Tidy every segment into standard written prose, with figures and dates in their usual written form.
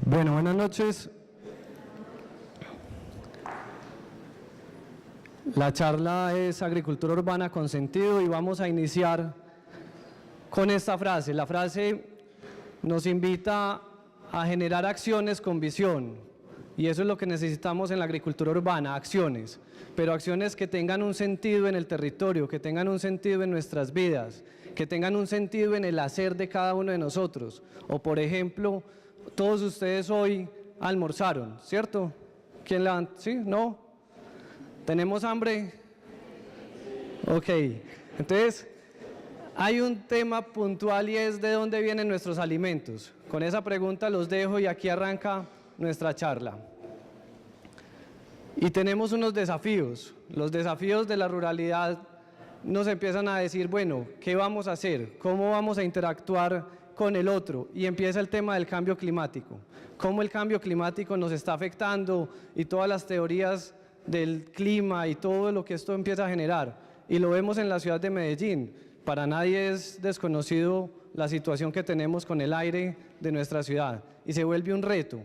Bueno, buenas noches. La charla es Agricultura Urbana con Sentido y vamos a iniciar con esta frase. La frase nos invita a generar acciones con visión y eso es lo que necesitamos en la agricultura urbana, acciones, pero acciones que tengan un sentido en el territorio, que tengan un sentido en nuestras vidas, que tengan un sentido en el hacer de cada uno de nosotros. O por ejemplo, todos ustedes hoy almorzaron, ¿cierto? ¿Quién levanta? ¿Sí? ¿No? ¿Tenemos hambre? Ok, entonces hay un tema puntual y es de dónde vienen nuestros alimentos. Con esa pregunta los dejo y aquí arranca nuestra charla. Y tenemos unos desafíos. Los desafíos de la ruralidad nos empiezan a decir, bueno, ¿qué vamos a hacer? ¿Cómo vamos a interactuar con el otro? Y empieza el tema del cambio climático. Cómo el cambio climático nos está afectando y todas las teorías del clima y todo lo que esto empieza a generar. Y lo vemos en la ciudad de Medellín. Para nadie es desconocido la situación que tenemos con el aire de nuestra ciudad. Y se vuelve un reto.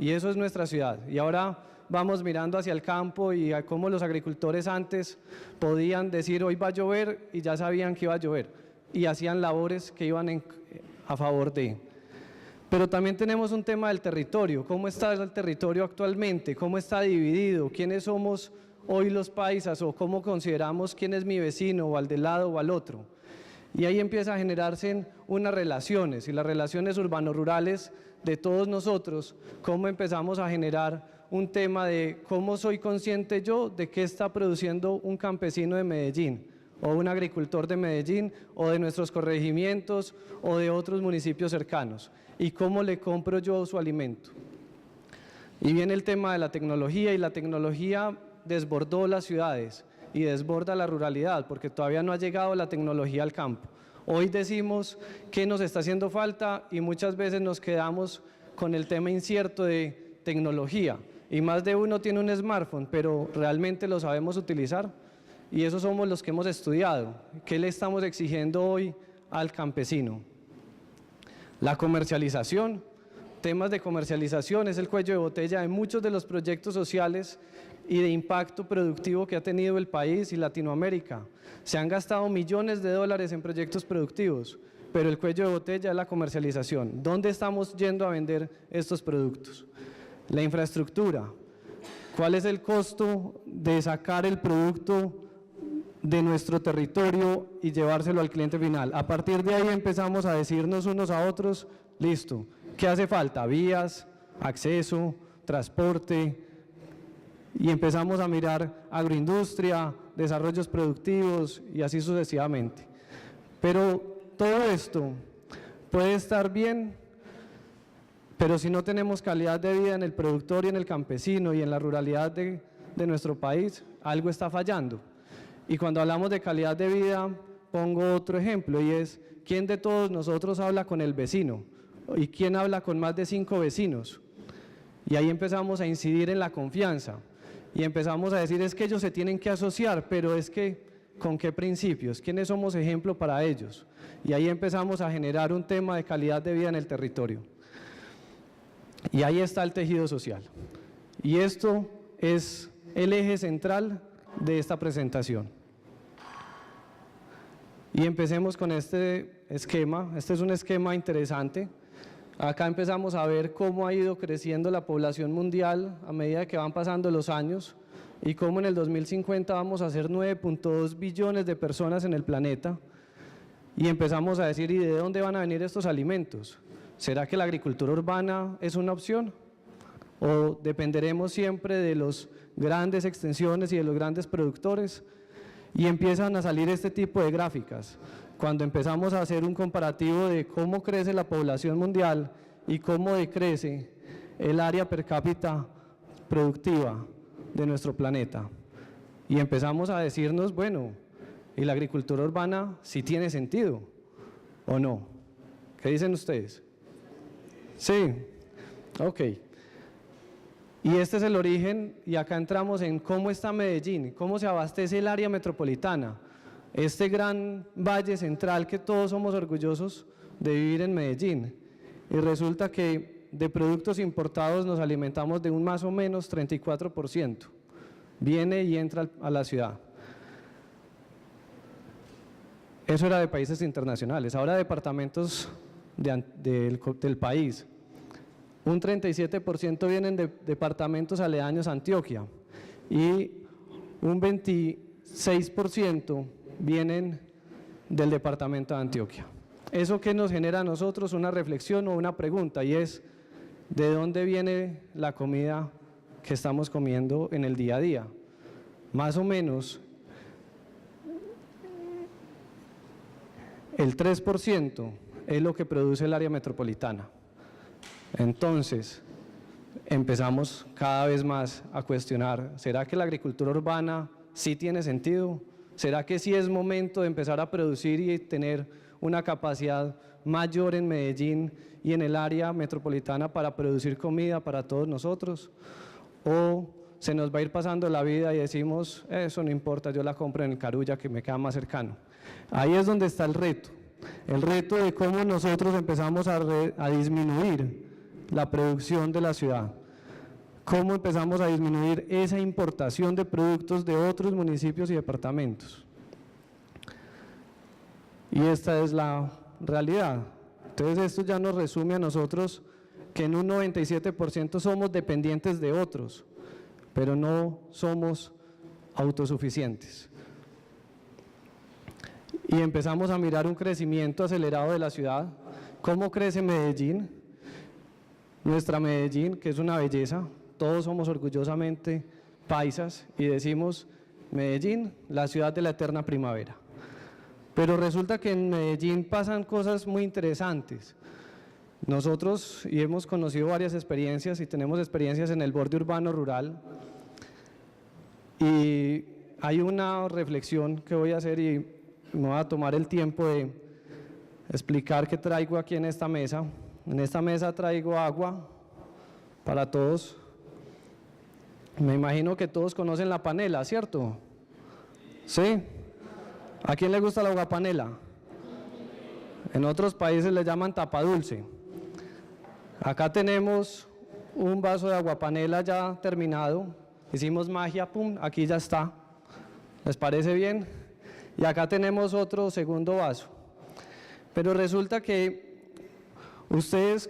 Y eso es nuestra ciudad. Y ahora vamos mirando hacia el campo y a cómo los agricultores antes podían decir hoy va a llover y ya sabían que iba a llover. Y hacían labores que iban a favor de. Pero también tenemos un tema del territorio, cómo está el territorio actualmente, cómo está dividido, quiénes somos hoy los paisas o cómo consideramos quién es mi vecino o al del lado o al otro. Y ahí empieza a generarse unas relaciones y las relaciones urbano-rurales de todos nosotros, cómo empezamos a generar un tema de cómo soy consciente yo de qué está produciendo un campesino de Medellín o un agricultor de Medellín o de nuestros corregimientos o de otros municipios cercanos y cómo le compro yo su alimento. Y viene el tema de la tecnología y la tecnología desbordó las ciudades y desborda la ruralidad porque todavía no ha llegado la tecnología al campo. Hoy decimos qué nos está haciendo falta y muchas veces nos quedamos con el tema incierto de tecnología y más de uno tiene un smartphone, pero ¿realmente lo sabemos utilizar? Y esos somos los que hemos estudiado. ¿Qué le estamos exigiendo hoy al campesino? La comercialización, temas de comercialización es el cuello de botella de muchos de los proyectos sociales y de impacto productivo que ha tenido el país y Latinoamérica. Se han gastado millones de dólares en proyectos productivos, pero el cuello de botella es la comercialización. ¿Dónde estamos yendo a vender estos productos? La infraestructura. ¿Cuál es el costo de sacar el producto de nuestro territorio y llevárselo al cliente final? A partir de ahí empezamos a decirnos unos a otros, listo, ¿qué hace falta? Vías, acceso, transporte, y empezamos a mirar agroindustria, desarrollos productivos y así sucesivamente. Pero todo esto puede estar bien, pero si no tenemos calidad de vida en el productor y en el campesino y en la ruralidad de nuestro país, algo está fallando. Y cuando hablamos de calidad de vida, pongo otro ejemplo y es, ¿quién de todos nosotros habla con el vecino? ¿Y quién habla con más de 5 vecinos? Y ahí empezamos a incidir en la confianza y empezamos a decir es que ellos se tienen que asociar, pero es que ¿con qué principios? ¿Quiénes somos ejemplo para ellos? Y ahí empezamos a generar un tema de calidad de vida en el territorio. Y ahí está el tejido social. Y esto es el eje central de esta presentación. Y empecemos con este esquema. Este es un esquema interesante. Acá empezamos a ver cómo ha ido creciendo la población mundial a medida que van pasando los años y cómo en el 2050 vamos a ser 9.2 billones de personas en el planeta. Y empezamos a decir, ¿y de dónde van a venir estos alimentos? ¿Será que la agricultura urbana es una opción? ¿O dependeremos siempre de las grandes extensiones y de los grandes productores? Y empiezan a salir este tipo de gráficas. Cuando empezamos a hacer un comparativo de cómo crece la población mundial y cómo decrece el área per cápita productiva de nuestro planeta. Y empezamos a decirnos, bueno, ¿y la agricultura urbana sí tiene sentido o no? ¿Qué dicen ustedes? Sí, ok. Y este es el origen y acá entramos en cómo está Medellín, cómo se abastece el área metropolitana, este gran valle central que todos somos orgullosos de vivir en Medellín. Y resulta que de productos importados nos alimentamos de un más o menos 34%. Viene y entra a la ciudad. Eso era de países internacionales. Ahora departamentos del país. Un 37% vienen de departamentos aledaños a Antioquia y un 26% vienen del departamento de Antioquia. Eso que nos genera a nosotros una reflexión o una pregunta, y es ¿de dónde viene la comida que estamos comiendo en el día a día? Más o menos el 3% es lo que produce el área metropolitana. Entonces, empezamos cada vez más a cuestionar, ¿será que la agricultura urbana sí tiene sentido? ¿Será que sí es momento de empezar a producir y tener una capacidad mayor en Medellín y en el área metropolitana para producir comida para todos nosotros? ¿O se nos va a ir pasando la vida y decimos, eso no importa, yo la compro en el Carulla que me queda más cercano? Ahí es donde está el reto de cómo nosotros empezamos a disminuir la producción de la ciudad, cómo empezamos a disminuir esa importación de productos de otros municipios y departamentos. Y esta es la realidad. Entonces esto ya nos resume a nosotros que en un 97% somos dependientes de otros, pero no somos autosuficientes. Y empezamos a mirar un crecimiento acelerado de la ciudad. ¿Cómo crece Medellín? Nuestra Medellín, que es una belleza, todos somos orgullosamente paisas y decimos Medellín, la ciudad de la eterna primavera. Pero resulta que en Medellín pasan cosas muy interesantes. Nosotros y hemos conocido varias experiencias y tenemos experiencias en el borde urbano rural, y hay una reflexión que voy a hacer y me voy a tomar el tiempo de explicar qué traigo aquí en esta mesa. En esta mesa traigo agua para todos. Me imagino que todos conocen la panela, ¿cierto? ¿Sí? ¿A quién le gusta la agua panela? En otros países le llaman tapadulce. Acá tenemos un vaso de agua panela ya terminado. Hicimos magia, pum, aquí ya está. ¿Les parece bien? Y acá tenemos otro segundo vaso. Pero resulta que ustedes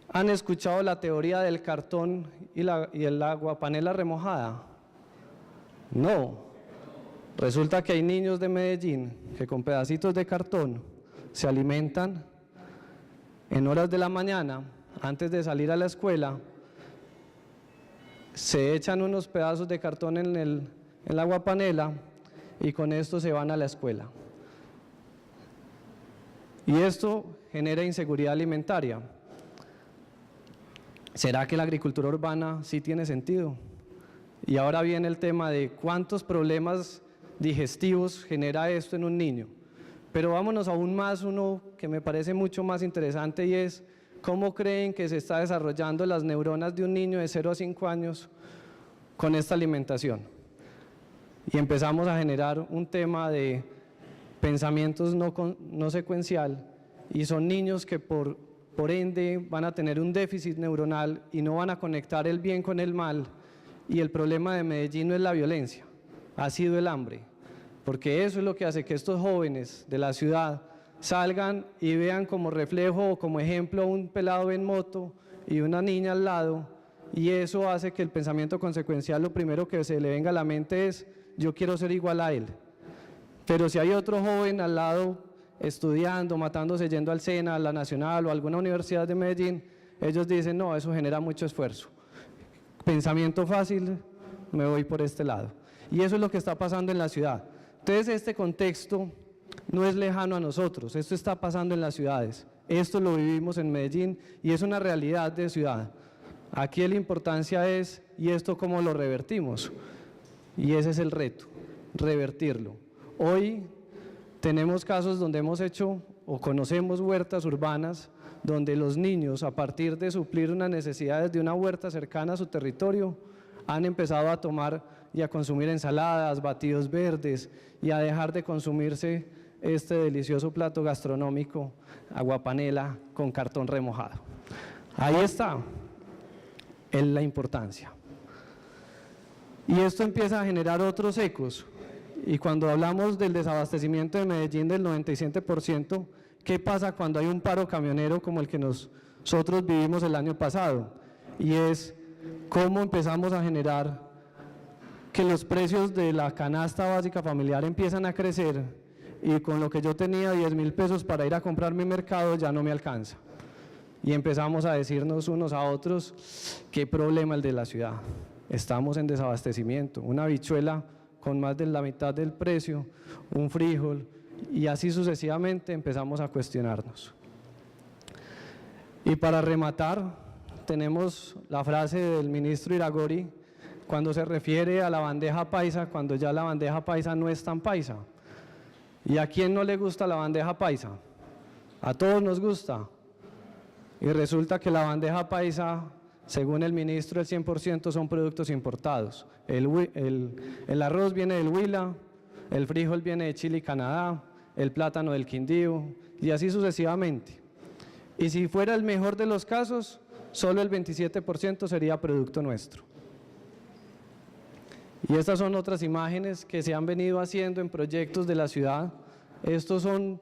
han escuchado la teoría del cartón y el agua panela remojada. No. Resulta que hay niños de Medellín que con pedacitos de cartón se alimentan en horas de la mañana, antes de salir a la escuela, se echan unos pedazos de cartón en el agua panela y con esto se van a la escuela. Y esto genera inseguridad alimentaria. ¿Será que la agricultura urbana sí tiene sentido? Y ahora viene el tema de cuántos problemas digestivos genera esto en un niño. Pero vámonos aún más, uno que me parece mucho más interesante, y es cómo creen que se está desarrollando las neuronas de un niño de 0 a 5 años con esta alimentación. Y empezamos a generar un tema de pensamientos no secuencial, y son niños que por ende van a tener un déficit neuronal y no van a conectar el bien con el mal. Y el problema de Medellín no es la violencia, ha sido el hambre, porque eso es lo que hace que estos jóvenes de la ciudad salgan y vean como reflejo o como ejemplo un pelado en moto y una niña al lado, y eso hace que el pensamiento consecuencial, lo primero que se le venga a la mente es yo quiero ser igual a él. Pero si hay otro joven al lado estudiando, matándose, yendo al SENA, a la Nacional o a alguna universidad de Medellín, ellos dicen no, eso genera mucho esfuerzo. Pensamiento fácil, me voy por este lado. Y eso es lo que está pasando en la ciudad. Entonces este contexto no es lejano a nosotros, esto está pasando en las ciudades, esto lo vivimos en Medellín y es una realidad de ciudad. Aquí la importancia es, ¿y esto cómo lo revertimos? Y ese es el reto, revertirlo. Hoy tenemos casos donde hemos hecho o conocemos huertas urbanas donde los niños, a partir de suplir unas necesidades de una huerta cercana a su territorio, han empezado a tomar y a consumir ensaladas, batidos verdes, y a dejar de consumirse este delicioso plato gastronómico, aguapanela con cartón remojado. Ahí está la importancia. Y esto empieza a generar otros ecos. Y cuando hablamos del desabastecimiento de Medellín del 97%, ¿qué pasa cuando hay un paro camionero como el que nosotros vivimos el año pasado? Y es cómo empezamos a generar que los precios de la canasta básica familiar empiezan a crecer y con lo que yo tenía 10.000 pesos para ir a comprar mi mercado ya no me alcanza. Y empezamos a decirnos unos a otros, qué problema el de la ciudad. Estamos en desabastecimiento, una habichuela con más de la mitad del precio, un frijol, y así sucesivamente empezamos a cuestionarnos. Y para rematar, tenemos la frase del ministro Iragorri, cuando se refiere a la bandeja paisa, cuando ya la bandeja paisa no es tan paisa. ¿Y a quién no le gusta la bandeja paisa? A todos nos gusta. Y resulta que la bandeja paisa, según el ministro, el 100% son productos importados. El arroz viene del Huila, el frijol viene de Chile y Canadá, el plátano del Quindío, y así sucesivamente. Y si fuera el mejor de los casos, solo el 27% sería producto nuestro. Y estas son otras imágenes que se han venido haciendo en proyectos de la ciudad. Estos son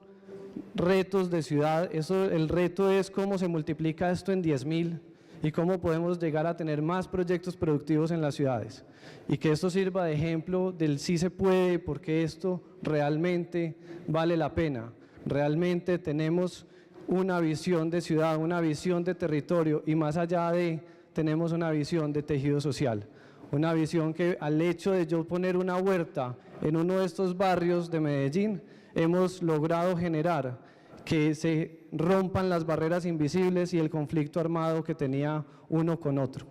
retos de ciudad. El reto es cómo se multiplica esto en 10.000 y cómo podemos llegar a tener más proyectos productivos en las ciudades. Y que esto sirva de ejemplo del sí se puede, porque esto realmente vale la pena. Realmente tenemos una visión de ciudad, una visión de territorio y más allá de, tenemos una visión de tejido social. Una visión que al hecho de yo poner una huerta en uno de estos barrios de Medellín, hemos logrado generar que se rompan las barreras invisibles y el conflicto armado que tenía uno con otro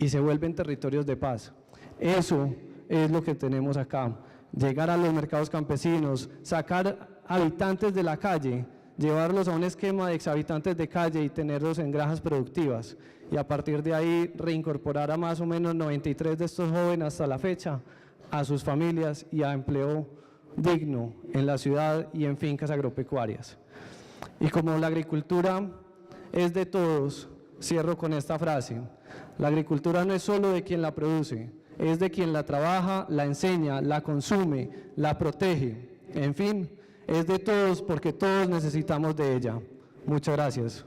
y se vuelven territorios de paz. Eso es lo que tenemos acá, llegar a los mercados campesinos, sacar habitantes de la calle, llevarlos a un esquema de exhabitantes de calle y tenerlos en granjas productivas y a partir de ahí reincorporar a más o menos 93 de estos jóvenes hasta la fecha a sus familias y a empleo digno en la ciudad y en fincas agropecuarias. Y como la agricultura es de todos, cierro con esta frase: la agricultura no es solo de quien la produce, es de quien la trabaja, la enseña, la consume, la protege, en fin, es de todos porque todos necesitamos de ella. Muchas gracias.